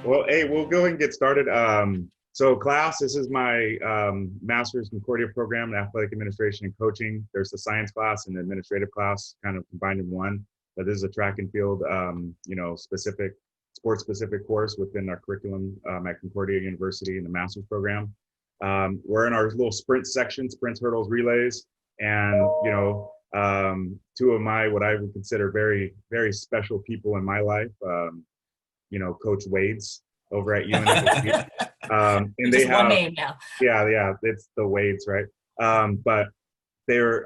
Well, hey, we'll go ahead and get started. So class, this is my master's Concordia program in athletic administration and coaching. There's the science class and the administrative class kind of combined in one. But this is a track and field, specific, sports specific course within our curriculum at Concordia University in the master's program. We're in our little sprint section, sprints, hurdles, relays, and two of my what I would consider very, very special people in my life. Coach Wade's over at UNLV. And they just have one name now. Yeah, it's the Wade's, right? But they're,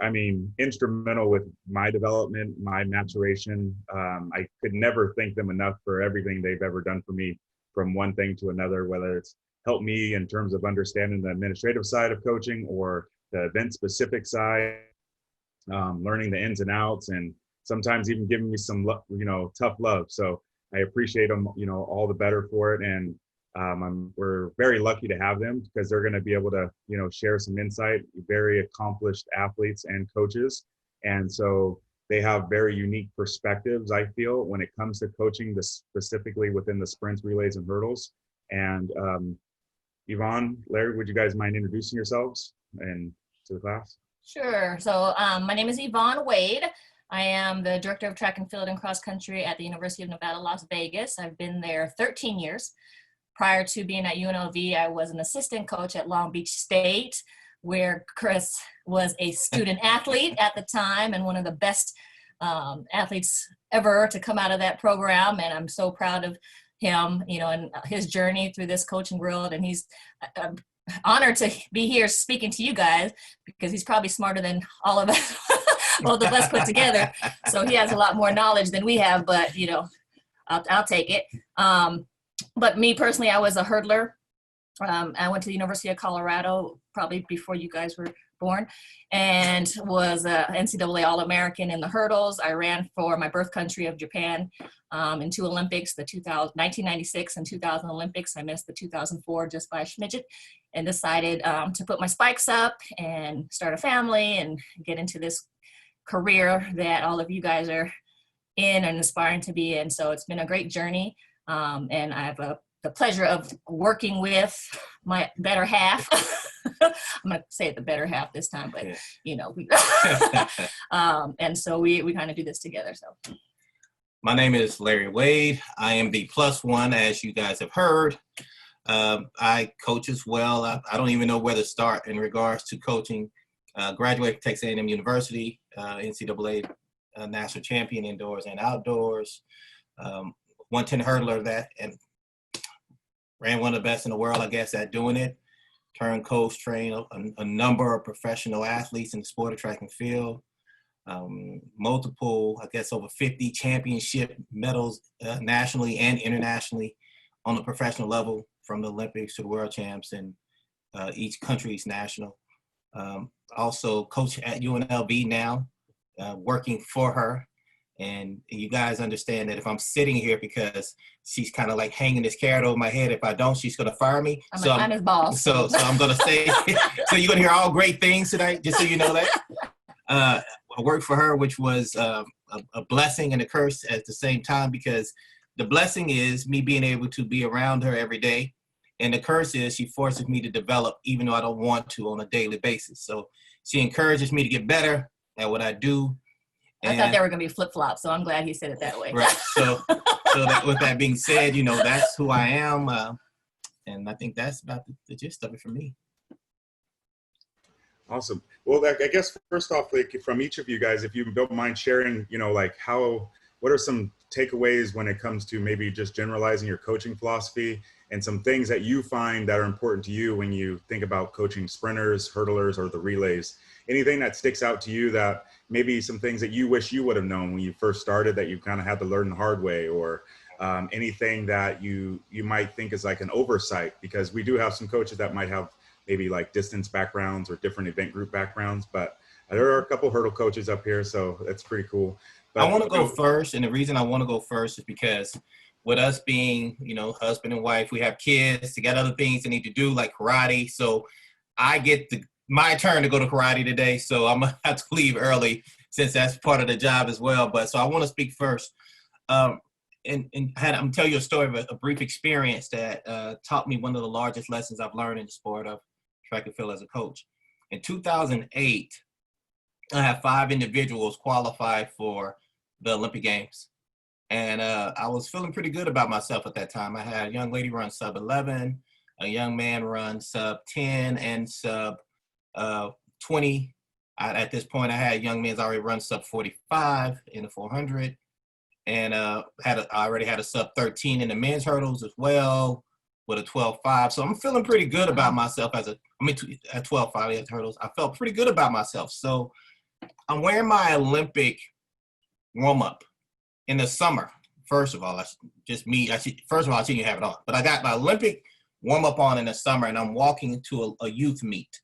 instrumental with my development, my maturation. I could never thank them enough for everything they've ever done for me, from one thing to another, whether it's helped me in terms of understanding the administrative side of coaching or the event specific side, learning the ins and outs, and sometimes even giving me some, tough love. So I appreciate them, all the better for it. And we're very lucky to have them because they're going to be able to, share some insight, very accomplished athletes and coaches. And so they have very unique perspectives, I feel, when it comes to coaching, specifically within the sprints, relays, and hurdles. And Yvonne, Larry, would you guys mind introducing yourselves and to the class? Sure. So my name is Yvonne Wade. I am the Director of Track and Field and Cross Country at the University of Nevada, Las Vegas. I've been there 13 years. Prior to being at UNLV, I was an assistant coach at Long Beach State, where Chris was a student athlete at the time and one of the best athletes ever to come out of that program. And I'm so proud of him, and his journey through this coaching world. And he's honored to be here speaking to you guys because he's probably smarter than all of us. Both of us put together. So he has a lot more knowledge than we have, but I'll take it. But me personally, I was a hurdler. I went to the University of Colorado probably before you guys were born, and was a NCAA All-American in the hurdles. I ran for my birth country of Japan in two Olympics, the 1996 and 2000 Olympics. I missed the 2004 just by a smidget, and decided to put my spikes up and start a family and get into this career that all of you guys are in and aspiring to be in. So it's been a great journey. And I have the pleasure of working with my better half. I'm going to say it the better half this time, but and so we kind of do this together. So my name is Larry Wade. I am the +1, as you guys have heard. I coach as well. I don't even know where to start in regards to coaching. Graduated from Texas A&M University, NCAA national champion indoors and outdoors. 110 hurdler that, and ran one of the best in the world, I guess, at doing it. Turned coach, trained a number of professional athletes in the sport of track and field. Multiple, I guess, over 50 championship medals nationally and internationally on the professional level, from the Olympics to the World Champs and each country's national. Also coach at UNLV now, working for her. And you guys understand that if I'm sitting here because she's kind of like hanging this carrot over my head, if I don't, she's going to fire me. I'm his boss. So I'm going to say, so you're going to hear all great things tonight, just so you know that. I worked for her, which was a blessing and a curse at the same time, because the blessing is me being able to be around her every day. And the curse is she forces me to develop, even though I don't want to, on a daily basis. So she encourages me to get better at what I do. I thought they were going to be flip-flops, so I'm glad he said it that way. Right. So with that being said, that's who I am. And I think that's about the gist of it for me. Awesome. Well, I guess first off, like from each of you guys, if you don't mind sharing, what are some takeaways when it comes to maybe just generalizing your coaching philosophy and some things that you find that are important to you when you think about coaching sprinters, hurdlers, or the relays? Anything that sticks out to you that maybe some things that you wish you would have known when you first started that you kind of had to learn the hard way, or anything that you might think is like an oversight? Because we do have some coaches that might have maybe like distance backgrounds or different event group backgrounds, but there are a couple hurdle coaches up here, so that's pretty cool. But I want to go first, and the reason I want to go first is because with us being, husband and wife, we have kids, they got other things they need to do, like karate. So I get my turn to go to karate today, so I'm going to have to leave early since that's part of the job as well. But so I want to speak first. and I'm tell you a story of a brief experience that taught me one of the largest lessons I've learned in the sport of track and field as a coach. In 2008, I had 5 individuals qualify for the Olympic Games. And I was feeling pretty good about myself at that time. I had a young lady run sub 11, a young man run sub 10 and sub 20. At this point, I had young men's already run sub 45 in the 400. And I already had a sub 13 in the men's hurdles as well with a 12.5. So I'm feeling pretty good about myself at 12.5 in hurdles. I felt pretty good about myself. So I'm wearing my Olympic warm-up in the summer. First of all, I shouldn't even have it on. But I got my Olympic warm-up on in the summer, and I'm walking into a youth meet.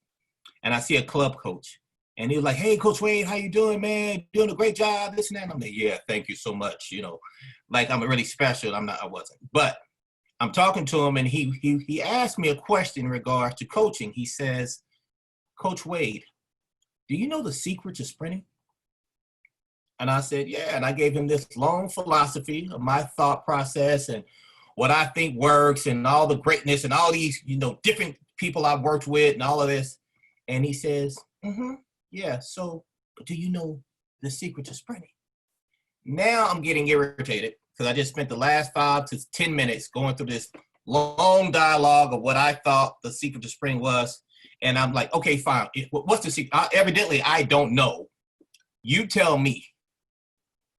And I see a club coach. And he was like, "Hey, Coach Wade, how you doing, man? Doing a great job, this and that." And I'm like, "Yeah, thank you so much." You know, like I'm really special. I wasn't. But I'm talking to him, and he asked me a question in regards to coaching. He says, "Coach Wade, do you know the secret to sprinting?" And I said, "Yeah." And I gave him this long philosophy of my thought process and what I think works and all the greatness and all these, different people I've worked with and all of this. And he says, "Yeah, so do you know the secret to sprinting?" Now I'm getting irritated because I just spent the last 5 to 10 minutes going through this long dialogue of what I thought the secret to sprinting was. And I'm like, "Okay, fine. What's the secret? Evidently, I don't know. You tell me."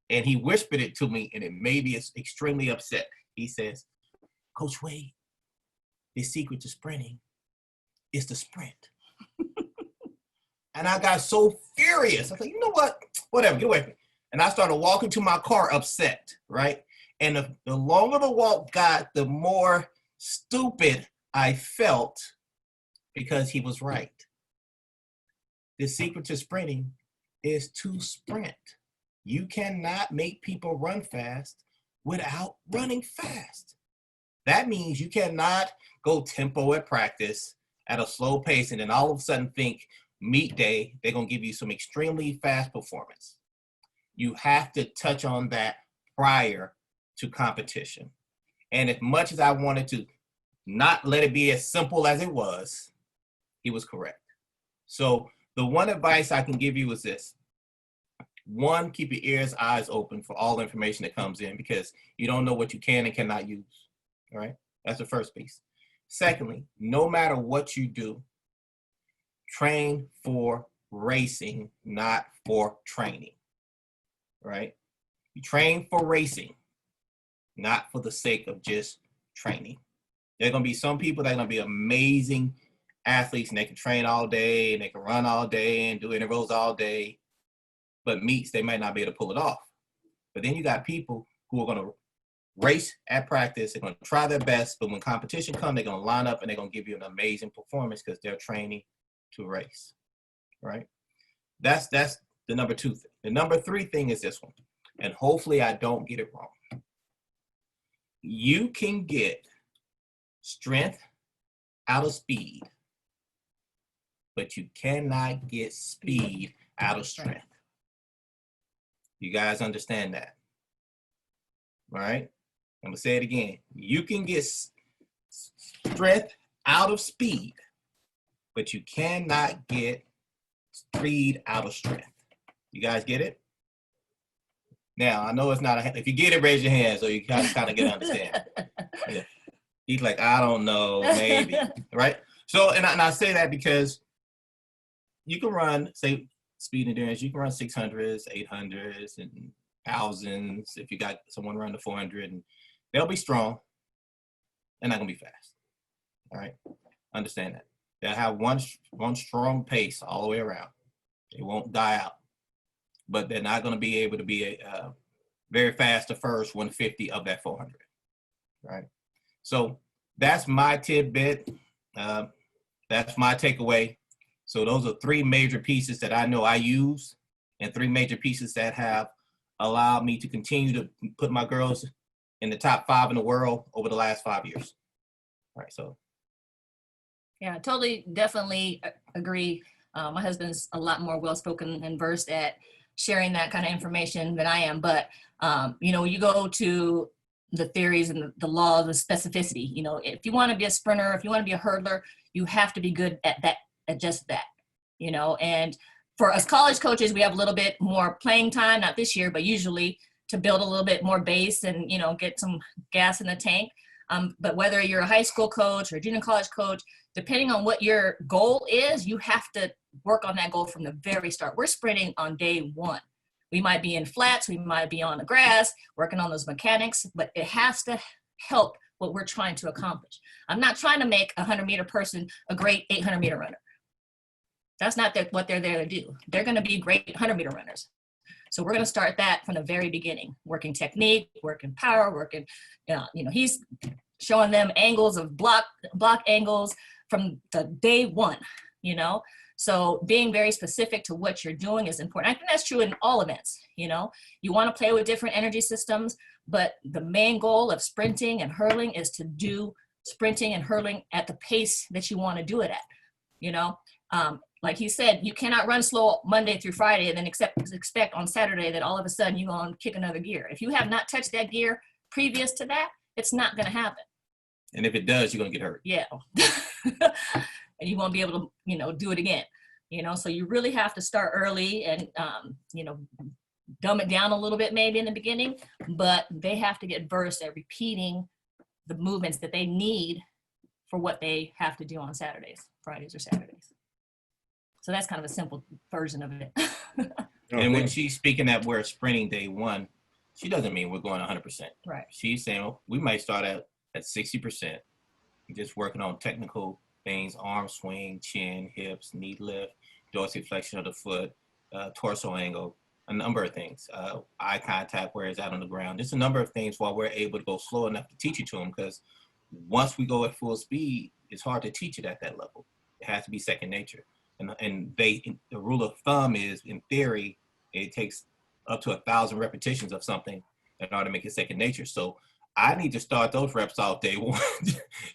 And he whispered it to me, and it made me extremely upset. He says, "Coach Wade, the secret to sprinting is to sprint." And I got so furious. I was like, "You know what? Whatever, get away from me." And I started walking to my car upset, right? And the longer the walk got, the more stupid I felt because he was right. The secret to sprinting is to sprint. You cannot make people run fast without running fast. That means you cannot go tempo at practice at a slow pace and then all of a sudden think meet day, they're going to give you some extremely fast performance. You have to touch on that prior to competition. And as much as I wanted to not let it be as simple as it was, he was correct. So the one advice I can give you is this. 1, keep your ears, eyes open for all the information that comes in because you don't know what you can and cannot use. All right? That's the first piece. Secondly, no matter what you do, train for racing, not for training. Right? You train for racing, not for the sake of just training. There are going to be some people that are going to be amazing athletes and they can train all day and they can run all day and do intervals all day. But meets, they might not be able to pull it off. But then you got people who are going to race at practice. They're going to try their best. But when competition comes, they're going to line up and they're going to give you an amazing performance because they're training to race. Right? That's the number 2 thing. The number 3 thing is this one. And hopefully I don't get it wrong. You can get strength out of speed, but you cannot get speed out of strength. You guys understand that? All right? I'm going to say it again. You can get strength out of speed, but you cannot get speed out of strength. You guys get it? Now, I know it's not if you get it, raise your hand so you kind of get understand. Yeah. He's like, "I don't know, maybe." Right? So, and I say that because you can run, say, speed endurance, you can run 600s, 800s, and 1000s if you got someone run the 400, and they'll be strong. They're not going to be fast. All right? Understand that. They'll have one strong pace all the way around. They won't die out. But they're not going to be able to be very fast the first 150 of that 400. Right? So that's my tidbit. That's my takeaway. So those are 3 major pieces that I know I use and 3 major pieces that have allowed me to continue to put my girls in the top 5 in the world over the last 5 years. All right, so. Yeah, totally, definitely agree. My husband's a lot more well-spoken and versed at sharing that kind of information than I am. But, you go to the theories and the laws of specificity. You know, if you want to be a sprinter, if you want to be a hurdler, you have to be good at that, at just that, you know. And for us college coaches, we have a little bit more playing time, not this year, but usually to build a little bit more base and, you know, get some gas in the tank. But whether you're a high school coach or a junior college coach, depending on what your goal is, you have to work on that goal from the very start. We're sprinting on day one. We might be in flats, we might be on the grass, working on those mechanics, but it has to help what we're trying to accomplish. I'm not trying to make a 100-meter person a great 800-meter runner. That's not what they're there to do. They're going to be great 100-meter runners. So we're going to start that from the very beginning, working technique, working power, working, you know, he's showing them angles of block angles from the day one, you know. So being very specific to what you're doing is important. I think that's true in all events, you know. You want to play with different energy systems, but the main goal of sprinting and hurling is to do sprinting and hurling at the pace that you want to do it at, you know. Like he said, you cannot run slow Monday through Friday and then expect on Saturday that all of a sudden you're going to kick another gear. If you have not touched that gear previous to that, it's not going to happen. And if it does, you're going to get hurt. Yeah. And you won't be able to, you know, do it again, you know. So you really have to start early and, you know, dumb it down a little bit maybe in the beginning, but they have to get versed at repeating the movements that they need for what they have to do on Saturdays, Fridays or Saturdays. So that's kind of a simple version of it. And when she's speaking that we're sprinting day one, she doesn't mean we're going 100%. Right. She's saying, well, we might start at 60%, just working on technical things, arm swing, chin, hips, knee lift, dorsiflexion of the foot, torso angle, a number of things, eye contact, where it's out on the ground. Just a number of things while we're able to go slow enough to teach it to them, because once we go at full speed, it's hard to teach it at that level. It has to be second nature. And the rule of thumb is, in theory, it takes up to 1,000 repetitions of something in order to make it second nature. So I need to start those reps out day one,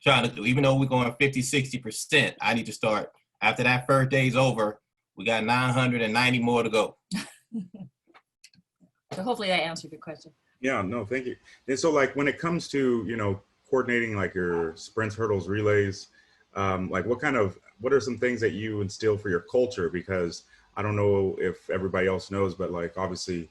trying to do, even though we're going 50, 60%, I need to start after that first day's over. We got 990 more to go. So hopefully that answered your question. Yeah, no, thank you. And so like when it comes to, you know, coordinating like your sprints, hurdles, relays, like what are some things that you instill for your culture? Because I don't know if everybody else knows, but like obviously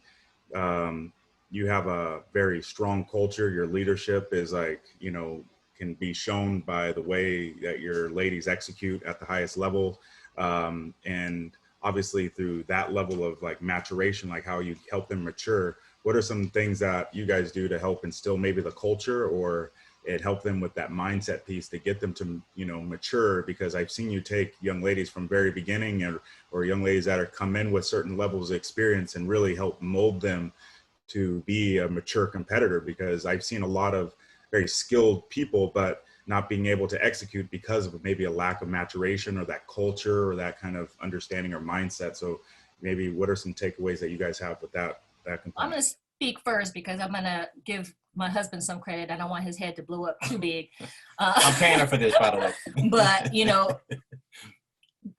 you have a very strong culture. Your leadership is like, you know, can be shown by the way that your ladies execute at the highest level. And obviously through that level of like maturation, like how you help them mature, what are some things that you guys do to help instill maybe the culture, or it help them with that mindset piece to get them to, you know, mature? Because I've seen you take young ladies from very beginning or young ladies that are come in with certain levels of experience and really help mold them to be a mature competitor, because I've seen a lot of very skilled people, but not being able to execute because of maybe a lack of maturation or that culture or that kind of understanding or mindset. So maybe what are some takeaways that you guys have with that component? I'm going to speak first because I'm going to give my husband some credit. I don't want his head to blow up too big. I'm paying her for this, by the way. But, you know,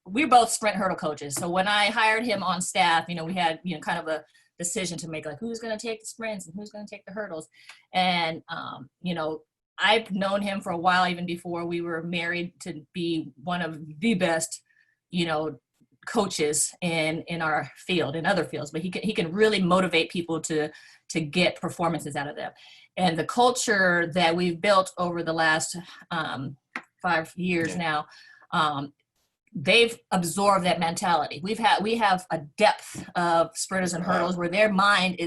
we're both sprint hurdle coaches. So when I hired him on staff, you know, we had, you know, kind of a decision to make, like who's going to take the sprints and who's going to take the hurdles. And, you know, I've known him for a while, even before we were married, to be one of the best, you know, coaches in our field, in other fields, but he can really motivate people to get performances out of them. And the culture that we've built over the last 5 years now, they've absorbed that mentality. We have a depth of sprinters and hurdles where their mind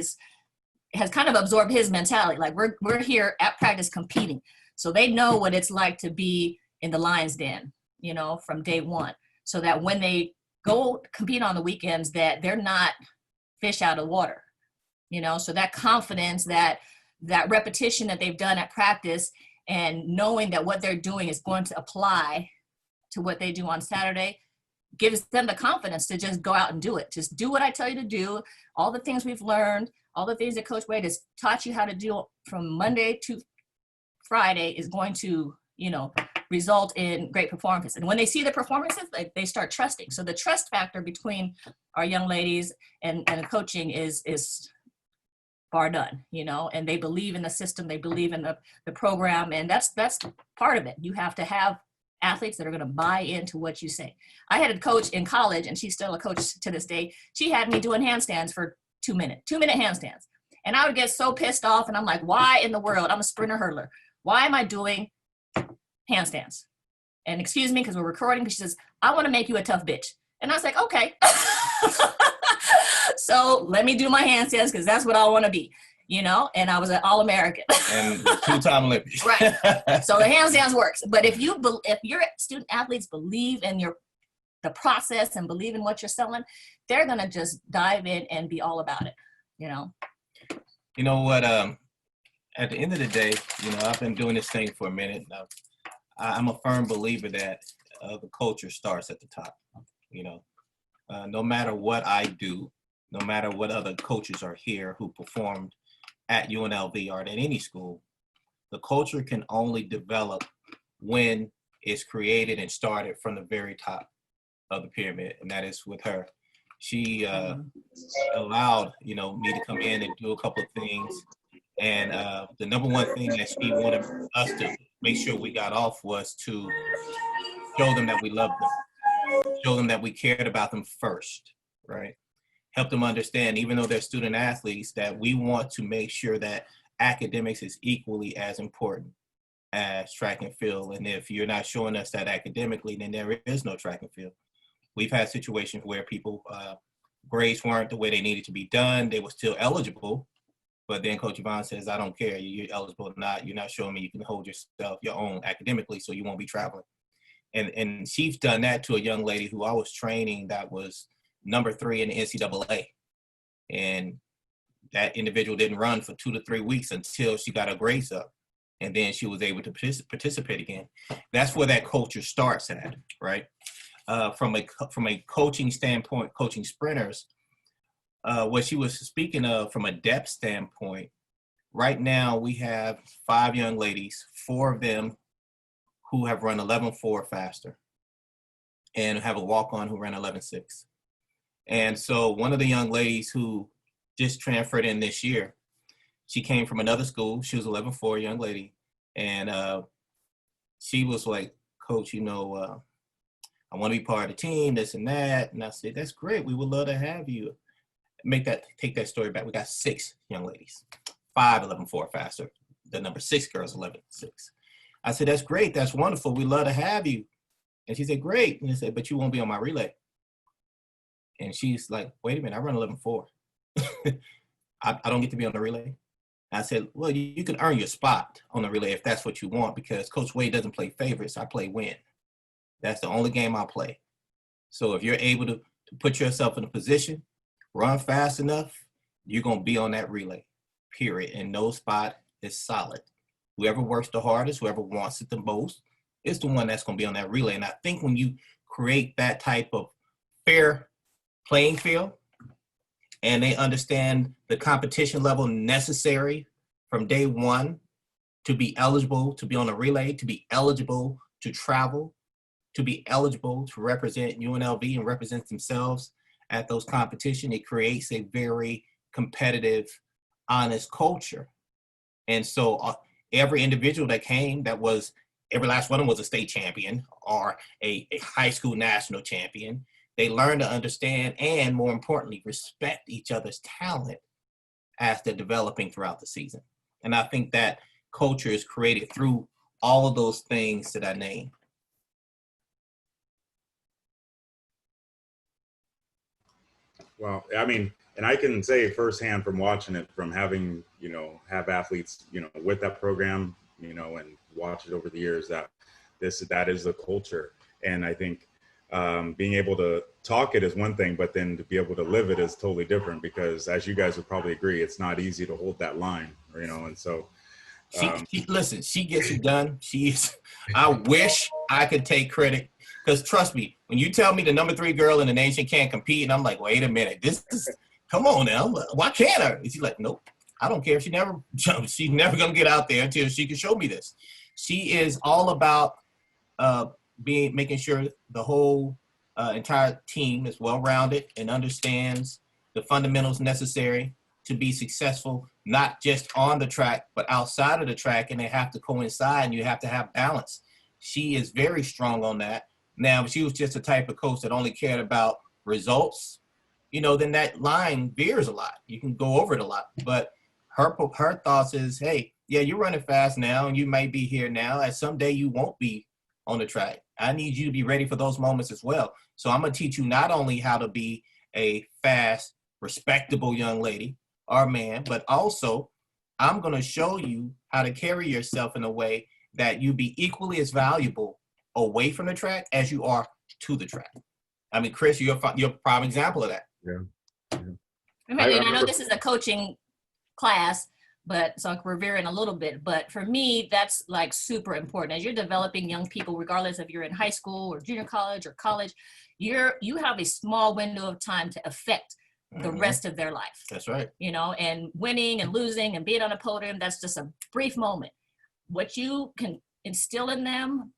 has kind of absorbed his mentality. Like we're here at practice competing. So they know what it's like to be in the lion's den, you know, from day one. So that when they go compete on the weekends, that they're not fish out of water, you know. So that confidence, that repetition that they've done at practice, and knowing that what they're doing is going to apply to what they do on Saturday, gives them the confidence to just go out and do it. Just do what I tell you to do. All the things we've learned, all the things that Coach Wade has taught you how to do from Monday to Friday is going to, you know, result in great performances. And when they see the performances, they start trusting. So the trust factor between our young ladies and the coaching is bar none, you know, and they believe in the system, they believe in the program, and that's part of it. You have to have athletes that are going to buy into what you say. I had a coach in college, and she's still a coach to this day. She had me doing handstands for 2-minute handstands. And I would get so pissed off, and I'm like, why in the world? I'm a sprinter hurdler. Why am I doing handstands? And excuse me, because we're recording, because she says, I want to make you a tough bitch. And I was like, okay. So let me do my handstands, because that's what I want to be, you know? And I was an All-American. And 2-time Olympian. Right. So the handstands works. But if your student athletes believe in the process and believe in what you're selling, they're going to just dive in and be all about it, you know? You know what? At the end of the day, you know, I've been doing this thing for a minute now. I'm a firm believer that the culture starts at the top. You know, no matter what I do, no matter what other coaches are here who performed at UNLV or at any school, the culture can only develop when it's created and started from the very top of the pyramid, and that is with her. She allowed, you know, me to come in and do a couple of things. And the number one thing that she wanted us to make sure we got off was to show them that we loved them, show them that we cared about them first, right? Help them understand, even though they're student athletes, that we want to make sure that academics is equally as important as track and field. And if you're not showing us that academically, then there is no track and field. We've had situations where people, grades weren't the way they needed to be done. They were still eligible. But then Coach Yvonne says, I don't care. You're eligible or not. You're not showing me you can hold yourself, your own academically, so you won't be traveling. And she's done that to a young lady who I was training that was number 3 in the NCAA. And that individual didn't run for 2 to 3 weeks until she got her grades up. And then she was able to participate again. That's where that culture starts at, right? From a coaching standpoint, coaching sprinters, what she was speaking of from a depth standpoint, right now we have 5 young ladies, 4 of them who have run 11.4 faster and have a walk-on who ran 11.6. And so one of the young ladies who just transferred in this year, she came from another school. She was 11.4, young lady. And she was like, Coach, you know, I want to be part of the team, this and that. And I said, that's great. We would love to have you. Take that story back. We got 6 young ladies, 5 11.4 faster. The number 6 girls 11.6. I said, that's great. That's wonderful. We love to have you. And she said, great. And I said, but you won't be on my relay. And she's like, wait a minute, I run 11.4. I don't get to be on the relay. I said, well, you can earn your spot on the relay if that's what you want, because Coach Wade doesn't play favorites. I play win. That's the only game I play. So if you're able to put yourself in a position, run fast enough, you're going to be on that relay, period. And no spot is solid. Whoever works the hardest, whoever wants it the most, is the one that's going to be on that relay. And I think when you create that type of fair playing field, and they understand the competition level necessary from day one to be eligible to be on a relay, to be eligible to travel, to be eligible to represent UNLV and represent themselves at those competitions, it creates a very competitive, honest culture. And so every individual that came, every last one of them was a state champion or a high school national champion. They learn to understand and, more importantly, respect each other's talent as they're developing throughout the season. And I think that culture is created through all of those things that I named. Well, I mean, and I can say firsthand from watching it, from having, have athletes, with that program, and watch it over the years, that is the culture. And I think being able to talk it is one thing, but then to be able to live it is totally different, because as you guys would probably agree, it's not easy to hold that line, and so. Listen, she gets it done. I wish I could take credit, because trust me, when you tell me the number 3 girl in the nation can't compete, and I'm like, wait a minute, come on now, why can't her? And she's like, nope, I don't care if she never jumps. She's never gonna get out there until she can show me this. She is all about making sure the whole entire team is well-rounded and understands the fundamentals necessary to be successful not just on the track, but outside of the track, and they have to coincide, and you have to have balance. She is very strong on that. Now, if she was just a type of coach that only cared about results, you know, then that line veers a lot. You can go over it a lot. But her thoughts is, hey, yeah, you're running fast now, and you might be here now. At some day, you won't be on the track. I need you to be ready for those moments as well. So I'm going to teach you not only how to be a fast, respectable young lady or man, but also I'm going to show you how to carry yourself in a way that you be equally as valuable away from the track as you are to the track. I mean, Chris, you're a prime example of that. Yeah. And I know this is a coaching class, but so we're veering a little bit, but for me, that's like super important. As you're developing young people, regardless if you're in high school or junior college or college, you have a small window of time to affect the rest of their life. That's right. You know, and winning and losing and being on a podium, that's just a brief moment. What you can instill in them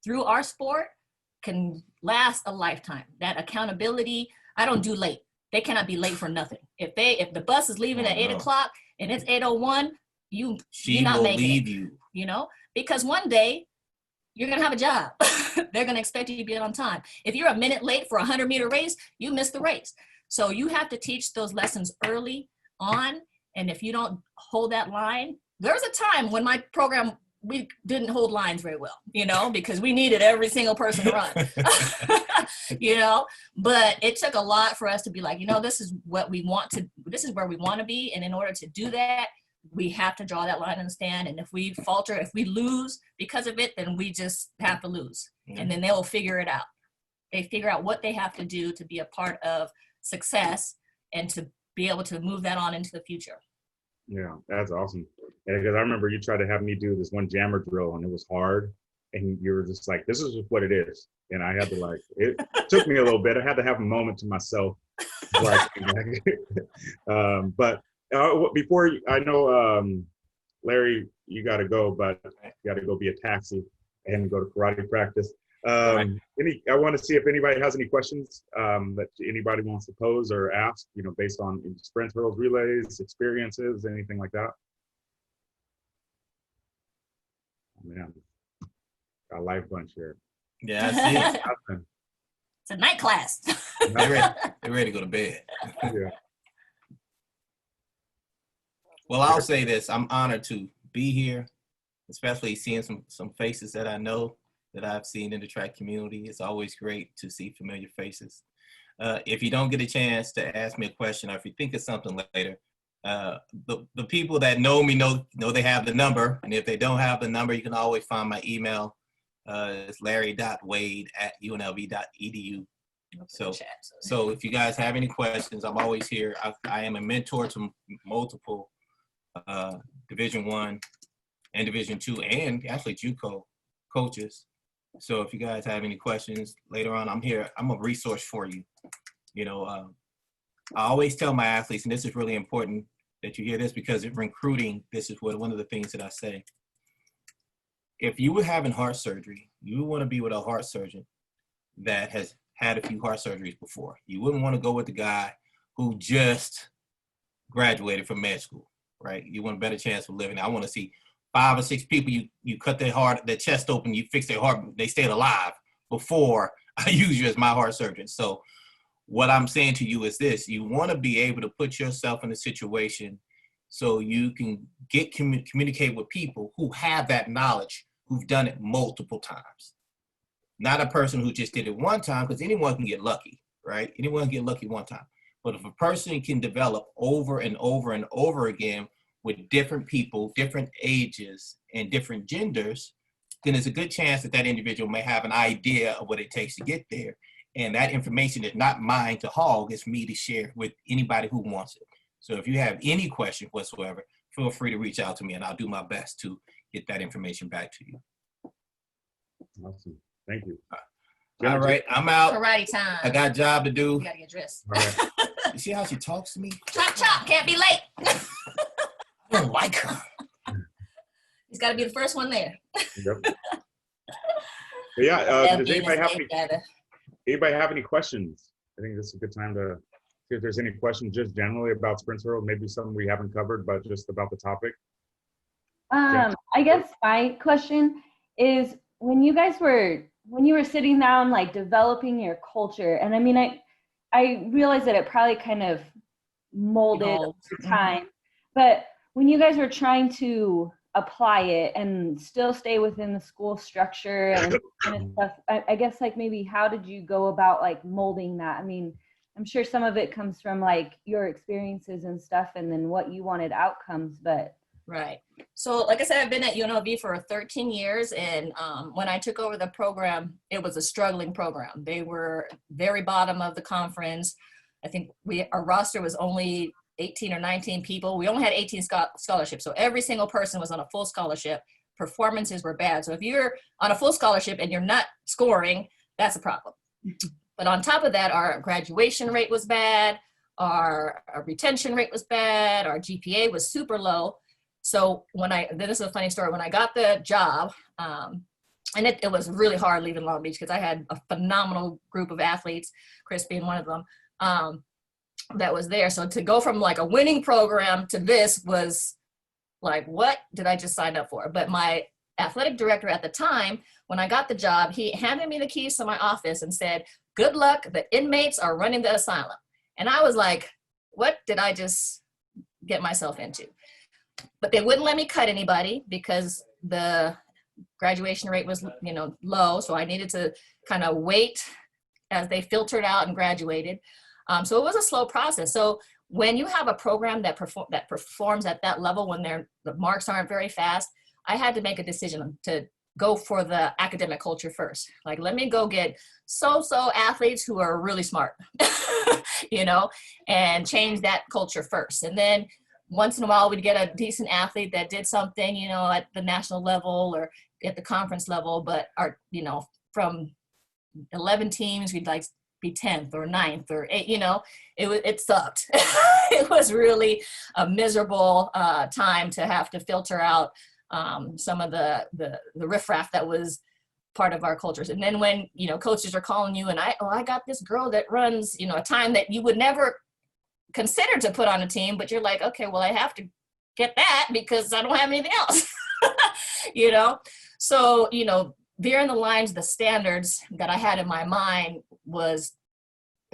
through our sport can last a lifetime. That accountability, I don't do late. They cannot be late for nothing. If the bus is leaving at 8 o'clock and it's 8:01, you're not making it. You know, because one day you're gonna have a job. They're gonna expect you to be on time. If you're a minute late for a 100-meter race, you miss the race. So you have to teach those lessons early on. And if you don't hold that line, there was a time when my program, we didn't hold lines very well, you know, because we needed every single person to run, you know, but it took a lot for us to be like, you know, this is where we want to be. And in order to do that, we have to draw that line in the stand. And if we falter, if we lose because of it, then we just have to lose. And then they'll figure it out. They figure out what they have to do to be a part of success and to be able to move that on into the future. Yeah, that's awesome. Yeah, because I remember you tried to have me do this one jammer drill and it was hard. And you were just like, this is just what it is. And I had to it took me a little bit. I had to have a moment to myself. But before, I know, Larry, you got to go, but you got to go be a taxi and go to karate practice. I want to see if anybody has any questions that anybody wants to pose or ask, you know, based on sprint, hurdles, relays, experiences, anything like that. Oh, man, got a live bunch here. Yeah, I see. It's a night class. They're ready to go to bed. Yeah. Well, I'll say this. I'm honored to be here, especially seeing some faces that I know that I've seen in the track community. It's always great to see familiar faces. If you don't get a chance to ask me a question, or if you think of something later, the people that know me know they have the number. And if they don't have the number, you can always find my email. It's larry.wade@unlv.edu. So if you guys have any questions, I'm always here. I am a mentor to multiple Division I and Division II and actually JUCO coaches. So if you guys have any questions later on, I'm here. I'm a resource for you. You know, I always tell my athletes, and this is really important that you hear this, because in recruiting, this is one of the things that I say. If you were having heart surgery, you want to be with a heart surgeon that has had a few heart surgeries before. You wouldn't want to go with the guy who just graduated from med school, right? You want a better chance of living. I want to see 5 or 6 people, you cut their chest open, you fix their heart, they stayed alive before I use you as my heart surgeon. So what I'm saying to you is this: you want to be able to put yourself in a situation so you can communicate with people who have that knowledge, who've done it multiple times. Not a person who just did it one time, because anyone can get lucky, right? Anyone can get lucky one time. But if a person can develop over and over and over again with different people, different ages, and different genders, then there's a good chance that that individual may have an idea of what it takes to get there. And that information is not mine to hog, it's me to share with anybody who wants it. So if you have any question whatsoever, feel free to reach out to me and I'll do my best to get that information back to you. Awesome. Thank you. All right, I'm out. Karate time. I got a job to do. You gotta get dressed. Right. You see how she talks to me? Chop, chop. Can't be late. I don't like her. He's got to be the first one there. Yep. But yeah, does anybody have any questions? I think this is a good time to see if there's any questions just generally about sprint hurdle, maybe something we haven't covered, but just about the topic. I guess my question is when you were sitting down, like developing your culture, and I mean, I realize that it probably kind of molded over time, but when you guys were trying to apply it and still stay within the school structure and kind of stuff, I guess like maybe how did you go about like molding that? I mean, I'm sure some of it comes from like your experiences and stuff and then what you wanted outcomes, but. Right. So like I said, I've been at UNLV for 13 years. And when I took over the program, it was a struggling program. They were very bottom of the conference. I think our roster was only 18 or 19 people. We only had 18 scholarships. So every single person was on a full scholarship. Performances were bad. So if you're on a full scholarship and you're not scoring, that's a problem. But on top of that, our graduation rate was bad. Our retention rate was bad. Our GPA was super low. So this is a funny story, when I got the job, and it was really hard leaving Long Beach because I had a phenomenal group of athletes, Chris being one of them, that was there. So to go from like a winning program to this was like, what did I just sign up for? But my athletic director at the time, when I got the job, he handed me the keys to my office and said, good luck, the inmates are running the asylum. And I was like, what did I just get myself into? But they wouldn't let me cut anybody because the graduation rate was, low. So I needed to kind of wait as they filtered out and graduated. So it was a slow process. So when you have a program that performs at that level, when the marks aren't very fast, I had to make a decision to go for the academic culture first. Like, let me go get so-so athletes who are really smart, and change that culture first. And then once in a while, we'd get a decent athlete that did something, at the national level or at the conference level, but from 11 teams, we'd like be 10th or 9th or 8th, it sucked. It was really a miserable time to have to filter out some of the riffraff that was part of our cultures. And then when, coaches are calling you and I got this girl that runs, a time that you would never consider to put on a team, but you're like, okay, well, I have to get that because I don't have anything else, So, veering the lines, the standards that I had in my mind was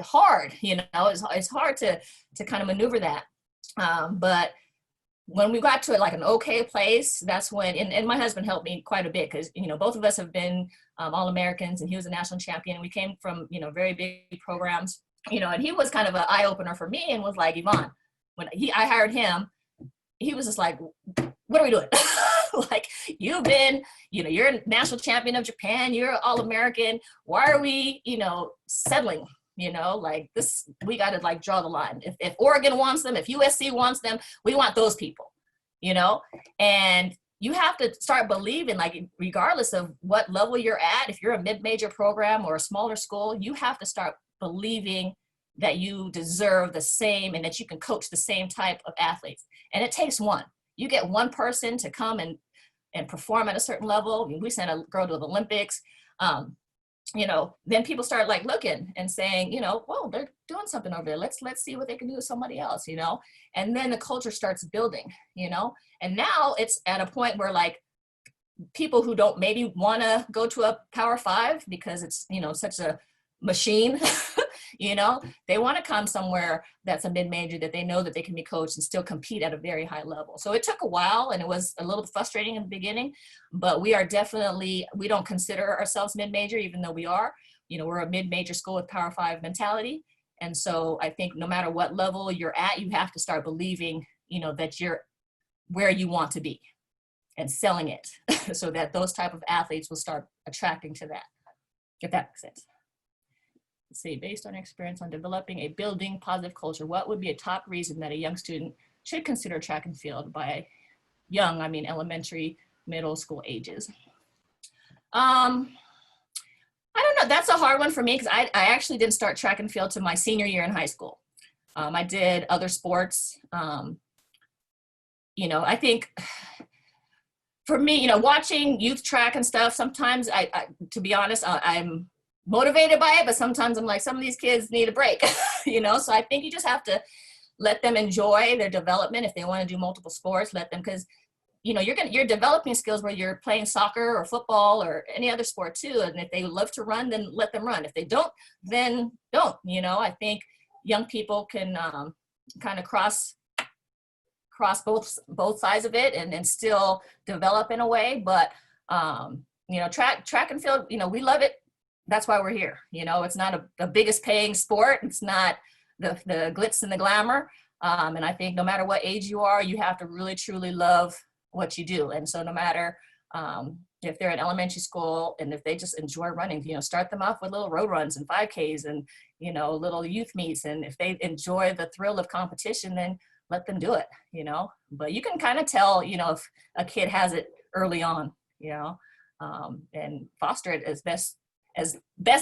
hard, it's hard to kind of maneuver that. But when we got to like an okay place, that's when, and my husband helped me quite a bit because, both of us have been All-Americans and he was a national champion. And we came from, very big programs, and he was kind of an eye opener for me and was like, Yvonne, when I hired him, he was just like, what are we doing? Like, you've been, you're a national champion of Japan, you're All-American. Why are we, settling? Like this, we got to like draw the line. If Oregon wants them, if USC wants them, we want those people, and you have to start believing, like, regardless of what level you're at, if you're a mid-major program or a smaller school, you have to start believing that you deserve the same and that you can coach the same type of athletes. And it takes one. You get one person to come and perform at a certain level. We sent a girl to the Olympics. Then people start like looking and saying, well, they're doing something over there. Let's see what they can do with somebody else, and then the culture starts building, and now it's at a point where like people who don't maybe want to go to a Power 5 because it's, such a machine, they want to come somewhere that's a mid-major that they know that they can be coached and still compete at a very high level. So it took a while and it was a little frustrating in the beginning, but we don't consider ourselves mid-major, even though we are, we're a mid-major school with Power 5 mentality. And so I think no matter what level you're at, you have to start believing, that you're where you want to be and selling it so that those type of athletes will start attracting to that, if that makes sense. Let's see, based on experience on developing a building positive culture, what would be a top reason that a young student should consider track and field? By young, I mean elementary, middle school ages. I don't know, that's a hard one for me because I actually didn't start track and field to my senior year in high school. I did other sports. I think for me, watching youth track and stuff, sometimes to be honest, I'm motivated by it, but sometimes I'm like, some of these kids need a break, you know? So I think you just have to let them enjoy their development. If they want to do multiple sports, let them, because you know, you're developing skills where you're playing soccer or football or any other sport too. And if they love to run, then let them run. If they don't, then don't, you know. I think young people can kind of cross both sides of it and still develop in a way. But, you know, track and field, you know, we love it. That's why we're here. You know, it's not the biggest paying sport. It's not the glitz and the glamour. And I think no matter what age you are, you have to really, truly love what you do. And so no matter if they're in elementary school and if they just enjoy running, you know, start them off with little road runs and 5Ks and, you know, little youth meets. And if they enjoy the thrill of competition, then let them do it, you know. But you can kind of tell, you know, if a kid has it early on, you know, and foster it as best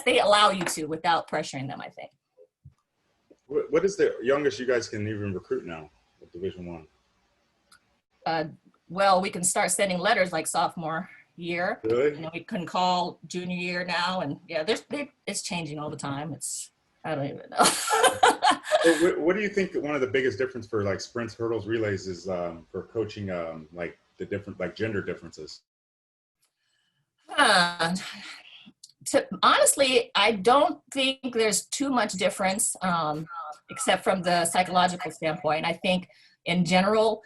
they allow you to without pressuring them, I think. What is the youngest you guys can even recruit now at Division I? Well, we can start sending letters like sophomore year. Really? And then we can call junior year now. And yeah, it's changing all the time. I don't even know. So what do you think one of the biggest difference for like sprints, hurdles, relays is for coaching like the different like gender differences? Honestly, I don't think there's too much difference except from the psychological standpoint. I think in general,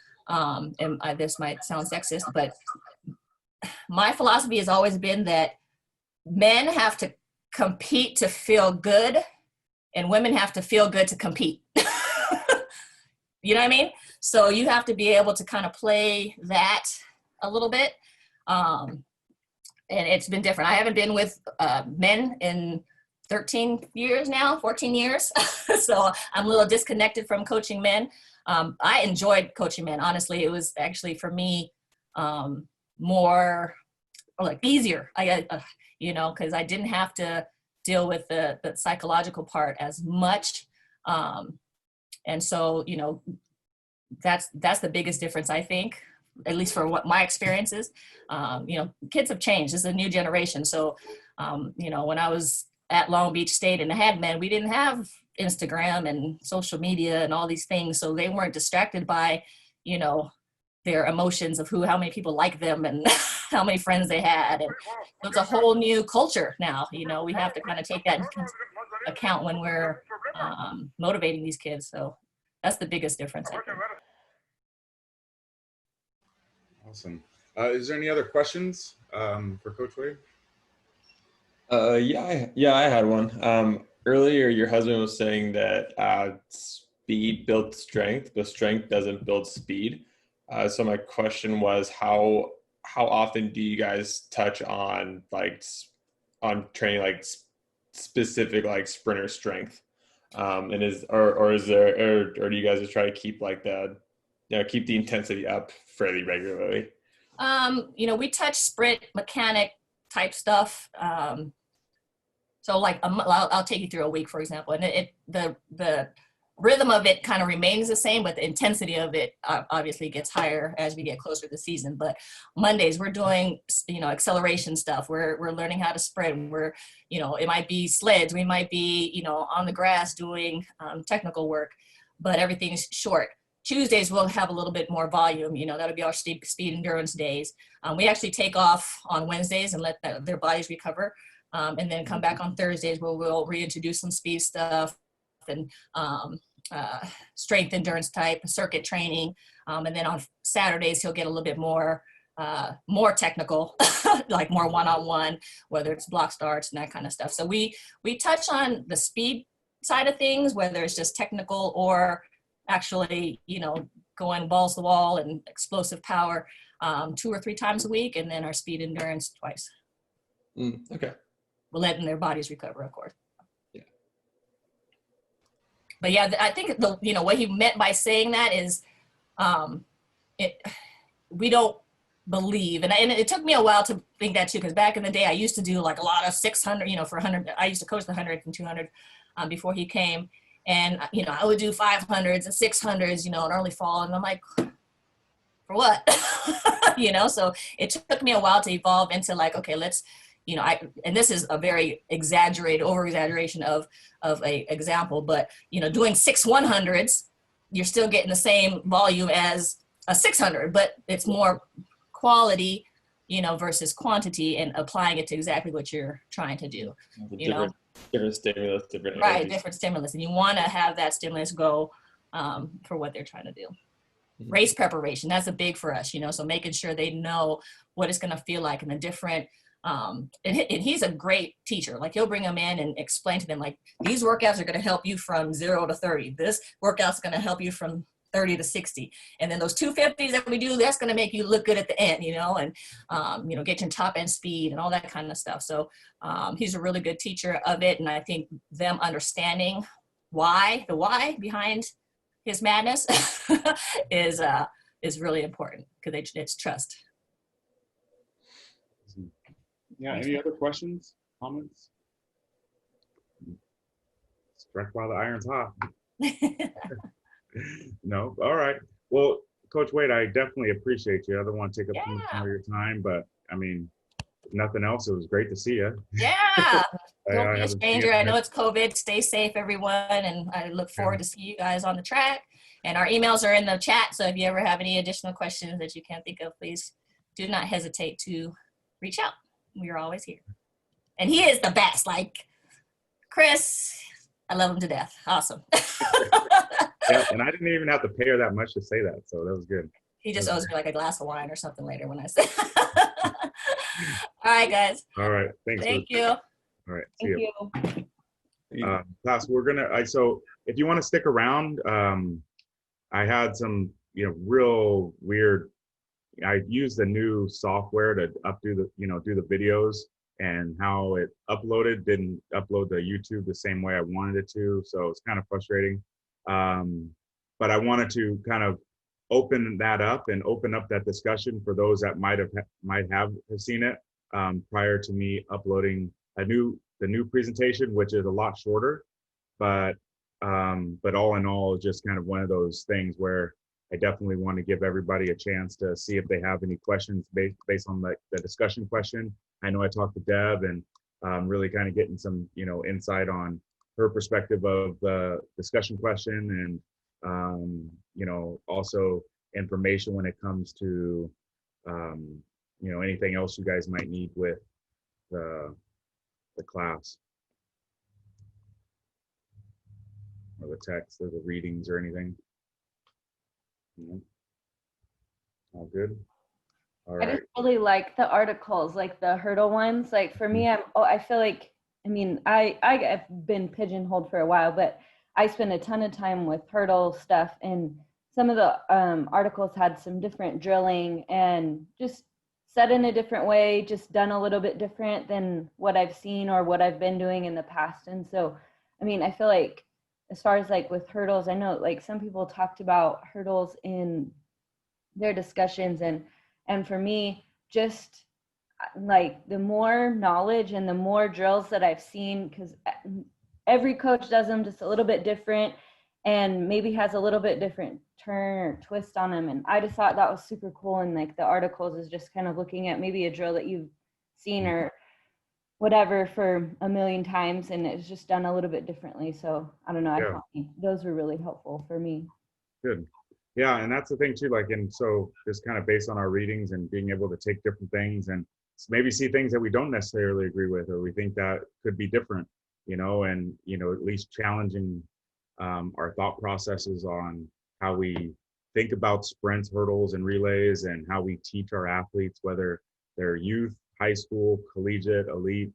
this might sound sexist, but my philosophy has always been that men have to compete to feel good and women have to feel good to compete. You know what I mean? So you have to be able to kind of play that a little bit. And it's been different. I haven't been with men in 13 years now, 14 years. So I'm a little disconnected from coaching men. I enjoyed coaching men. Honestly, it was actually for me more like easier, you know, because I didn't have to deal with the psychological part as much. And so, you know, that's the biggest difference, I think, at least for what my experience is. You know, kids have changed. This is a new generation. So, you know, when I was at Long Beach State and the had men, we didn't have Instagram and social media and all these things. So they weren't distracted by, you know, their emotions of how many people like them and how many friends they had. And it's a whole new culture now. You know, we have to kind of take that into account when we're motivating these kids. So that's the biggest difference, I think. Awesome. Is there any other questions for Coach Wade? Yeah, I had one. Earlier, your husband was saying that speed builds strength, but strength doesn't build speed. So my question was, how often do you guys touch on training like specific like sprinter strength? And do you guys just try to keep like keep the intensity up fairly regularly? You know, we touch sprint mechanic type stuff. So like I'll take you through a week, for example, and the rhythm of it kind of remains the same, but the intensity of it obviously gets higher as we get closer to the season. But Mondays we're doing, you know, acceleration stuff. We're learning how to sprint. We're, you know, it might be sleds. We might be, you know, on the grass doing technical work, but everything's short. Tuesdays we'll have a little bit more volume. You know, that'll be our speed endurance days. We actually take off on Wednesdays and let their bodies recover. And then come back on Thursdays where we'll reintroduce some speed stuff and strength endurance type circuit training. And then on Saturdays, he'll get a little bit more technical, like more one-on-one, whether it's block starts and that kind of stuff. So we touch on the speed side of things, whether it's just technical or actually, you know, going balls to the wall and explosive power 2 or 3 times a week. And then our speed endurance twice. Okay. We're letting their bodies recover, of course. Yeah. But yeah, I think you know what he meant by saying that is, we don't believe, and it took me a while to think that too, because back in the day I used to do like a lot of 600, you know, for 100. I used to coach the 100 and 200 before he came, and you know I would do 500s and 600s, you know, in early fall, and I'm like, for what? You know, so it took me a while to evolve into like, okay, let's, you know, and this is a very exaggerated, over exaggeration of a example, but, you know, doing 6 100s, you're still getting the same volume as a 600, but it's more quality, you know, versus quantity, and applying it to exactly what you're trying to do. Different stimulus, different Right, energies. different stimulus, and you want to have that stimulus go for what they're trying to do. Race preparation, that's a big for us, you know, so making sure they know what it's going to feel like, and the different, and he's a great teacher. Like, he'll bring them in and explain to them, like, these workouts are going to help you from 0 to 30. This workout's going to help you from 30 to 60. And then those 250s that we do, that's going to make you look good at the end, you know, and, you know, get your top end speed and all that kind of stuff. So he's a really good teacher of it. And I think them understanding the why behind his madness is really important, because it's trust. Yeah, any other questions, comments? Struck while the iron's hot. No, all right. Well, Coach Wade, I definitely appreciate you. I don't want to take up too much more of your time, but I mean, if nothing else, it was great to see you. Yeah. Don't be a stranger. I know it. it's COVID. Stay safe, everyone. And I look forward to see you guys on the track. And our emails are in the chat. So if you ever have any additional questions that you can't think of, please do not hesitate to reach out. We are always here. And he is the best. Like, Chris, I love him to death. Awesome. Yeah, and I didn't even have to pay her that much to say that. So that was good. He just owes me like a glass of wine or something later when I say. All right, guys. All right. Thanks. Thank you. All right. See Thank you. you. Class, we're gonna. So if you want to stick around, I had some, you know, real weird. I used the new software to do the videos, and how it uploaded didn't upload to YouTube the same way I wanted it to. So it's kind of frustrating. But I wanted to kind of open that up and open up that discussion for those that might have seen it prior to me uploading the new presentation, which is a lot shorter, but all in all, just kind of one of those things where I definitely want to give everybody a chance to see if they have any questions based on the discussion question. I know I talked to Deb, and really kind of getting some, you know, insight on her perspective of the discussion question, and you know, also information when it comes to you know, anything else you guys might need with the class, or the text, or the readings, or anything. All good. All I right. just really like the articles, like the hurdle ones. Like for me, I feel like, I mean, I've been pigeonholed for a while, but I spend a ton of time with hurdle stuff, and some of the articles had some different drilling and just said in a different way, just done a little bit different than what I've seen or what I've been doing in the past. And so, I mean, I feel like as far as like with hurdles, I know like some people talked about hurdles in their discussions, and for me, just like the more knowledge and the more drills that I've seen, because every coach does them just a little bit different, and maybe has a little bit different turn or twist on them. And I just thought that was super cool. And like the articles is just kind of looking at maybe a drill that you've seen or whatever for a million times, and it's just done a little bit differently. So I don't know, I thought those were really helpful for me. Good. Yeah, and that's the thing too, like, and so just kind of based on our readings and being able to take different things and maybe see things that we don't necessarily agree with, or we think that could be different, you know, and, you know, at least challenging our thought processes on how we think about sprints, hurdles, and relays, and how we teach our athletes, whether they're youth, high school, collegiate, elite,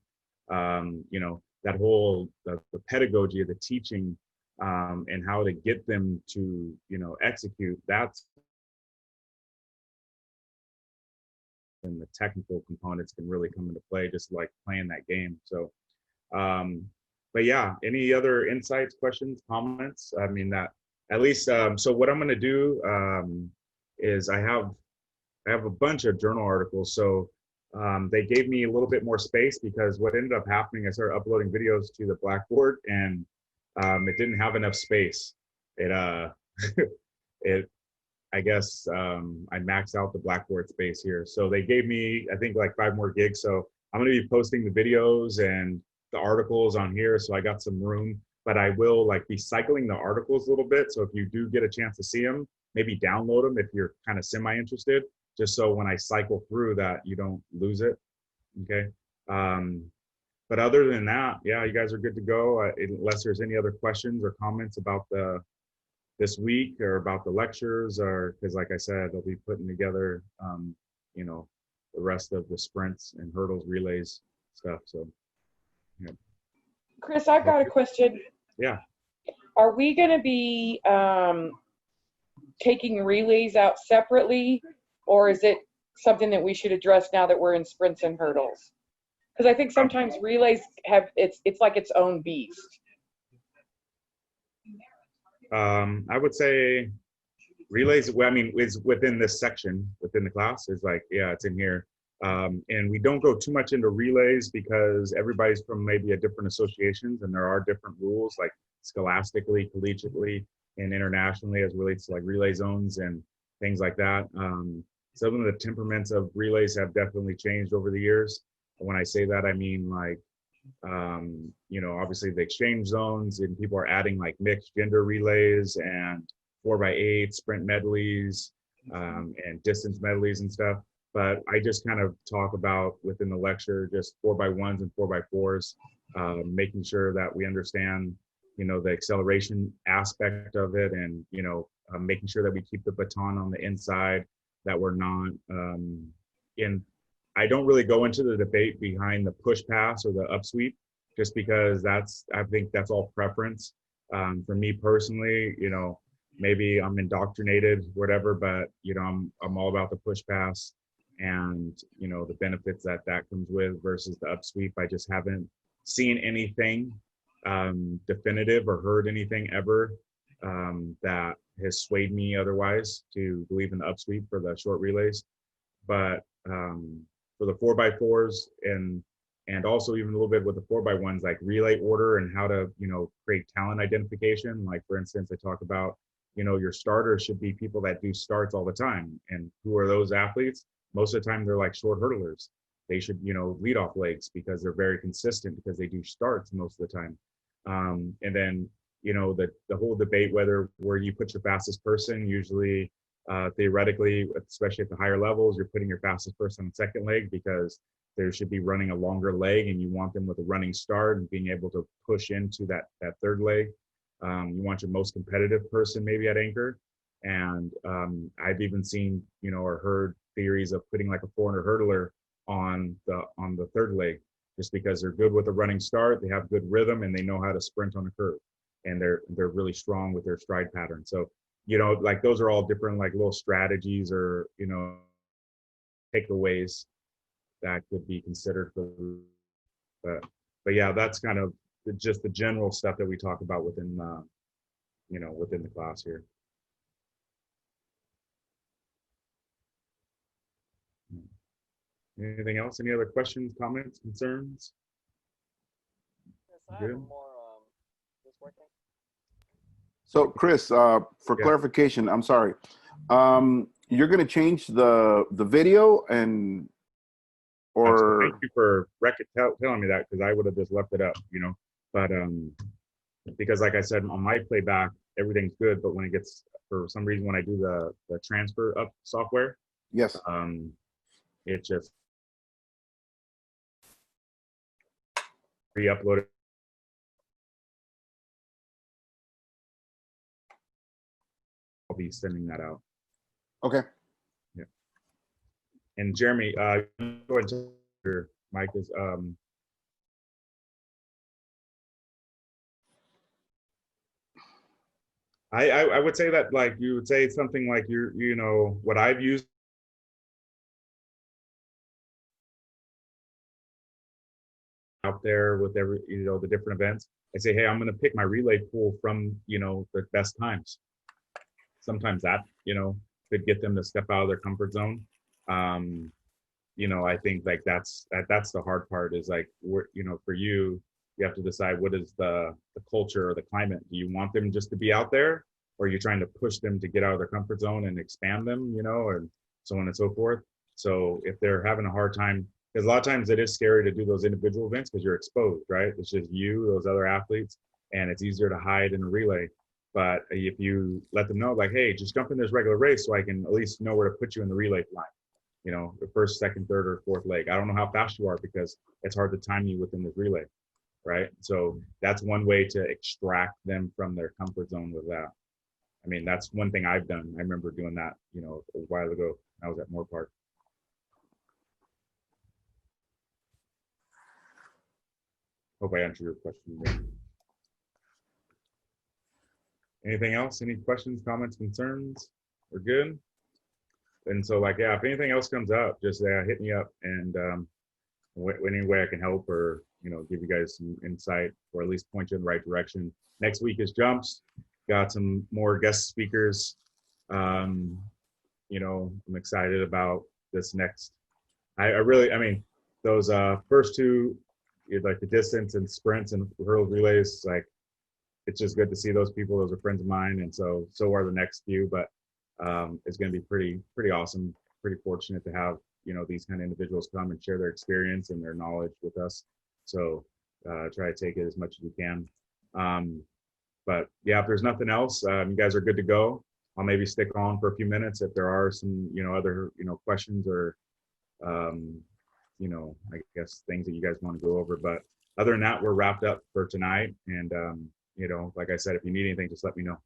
you know, that whole, the pedagogy of the teaching, and how to get them to, you know, execute. That's when the technical components can really come into play, just like playing that game. So, but yeah, any other insights, questions, comments? I mean, that at least, so what I'm going to do is I have a bunch of journal articles. So they gave me a little bit more space, because what ended up happening, I started uploading videos to the Blackboard, and it didn't have enough space. I guess I maxed out the Blackboard space here. So they gave me, I think, like 5 more gigs. So I'm going to be posting the videos and the articles on here, so I got some room. But I will like be cycling the articles a little bit. So if you do get a chance to see them, maybe download them if you're kind of semi-interested, just so when I cycle through that, you don't lose it. Okay. But other than that, yeah, you guys are good to go. Unless there's any other questions or comments about this week or about the lectures, or because like I said, they'll be putting together, you know, the rest of the sprints and hurdles, relays stuff. So, yeah. Chris, I've got a question. Yeah. Are we going to be taking relays out separately, or is it something that we should address now that we're in sprints and hurdles? Because I think sometimes relays have, it's like its own beast. I would say relays, well, I mean, is within this section, within the class, is like, yeah, it's in here. And we don't go too much into relays because everybody's from maybe a different associations, and there are different rules, like scholastically, collegiately, and internationally as relates to like relay zones and things like that. Some of the temperaments of relays have definitely changed over the years. And when I say that, I mean like, you know, obviously the exchange zones, and people are adding like mixed gender relays and 4x8 sprint medleys, and distance medleys and stuff. But I just kind of talk about within the lecture, just 4x1s and 4x4s, making sure that we understand, you know, the acceleration aspect of it, and, you know, making sure that we keep the baton on the inside, that we're not I don't really go into the debate behind the push pass or the upsweep, just because I think that's all preference. For me personally, you know, maybe I'm indoctrinated, whatever, but, you know, I'm all about the push pass and, you know, the benefits that comes with versus the upsweep. I just haven't seen anything definitive or heard anything ever that has swayed me otherwise to believe in the upsweep for the short relays. But for the 4x4s and also even a little bit with the 4x1s, like relay order and how to, you know, create talent identification. Like, for instance, I talk about, you know, your starters should be people that do starts all the time. And who are those athletes? Most of the time, they're like short hurdlers. They should, you know, lead off legs because they're very consistent, because they do starts most of the time. And then, you know, the whole debate where you put your fastest person, usually theoretically, especially at the higher levels, you're putting your fastest person on the second leg because they should be running a longer leg, and you want them with a running start and being able to push into that third leg. You want your most competitive person maybe at anchor. And I've even seen, you know, or heard theories of putting like a 400 hurdler on the third leg, just because they're good with a running start, they have good rhythm, and they know how to sprint on a curve, and they're really strong with their stride pattern. So, you know, like those are all different like little strategies or, you know, takeaways that could be considered for, but yeah, that's kind of just the general stuff that we talk about within you know, within the class here. Anything else? Any other questions, comments, concerns? Yes, I have Good. more. Is this working? So Chris, for Yeah. clarification, I'm sorry. You're going to change the video and, or Thank you for telling me that, because I would have just left it up, you know. But because like I said, on my playback, everything's good. But when it gets, for some reason, when I do the transfer up software, yes. it just re-upload it. I'll be sending that out. Okay. Yeah. And Jeremy, go ahead and tell your mic is I would say that, like, you would say something like, you know, what I've used out there with every, you know, the different events. I say, hey, I'm going to pick my relay pool from, you know, the best times. Sometimes that, you know, could get them to step out of their comfort zone. You know, I think like that's the hard part, is like, you know, for you, you have to decide what is the culture or the climate. Do you want them just to be out there, or are you trying to push them to get out of their comfort zone and expand them, you know, and so on and so forth. So if they're having a hard time, because a lot of times it is scary to do those individual events because you're exposed, right? It's just you, those other athletes, and it's easier to hide in a relay. But if you let them know, like, hey, just jump in this regular race so I can at least know where to put you in the relay line, you know, the first, second, third, or fourth leg. I don't know how fast you are because it's hard to time you within this relay, right? So that's one way to extract them from their comfort zone with that. I mean, that's one thing I've done. I remember doing that, you know, a while ago. I was at Moore Park. Hope I answered your question. Anything else? Any questions, comments, concerns? We're good. And so, like, yeah, if anything else comes up, just hit me up, and any way I can help, or you know, give you guys some insight, or at least point you in the right direction. Next week is jumps. Got some more guest speakers. You know, I'm excited about this next. I mean, those first two, like the distance and sprints and hurdle relays, like, it's just good to see those people. Those are friends of mine, and so are the next few. But it's going to be pretty awesome. Pretty fortunate to have, you know, these kind of individuals come and share their experience and their knowledge with us. So try to take it as much as we can. But yeah, if there's nothing else, you guys are good to go. I'll maybe stick on for a few minutes if there are some, you know, other, you know, questions or, you know, I guess things that you guys want to go over. But other than that, we're wrapped up for tonight. And, you know, like I said, if you need anything, just let me know.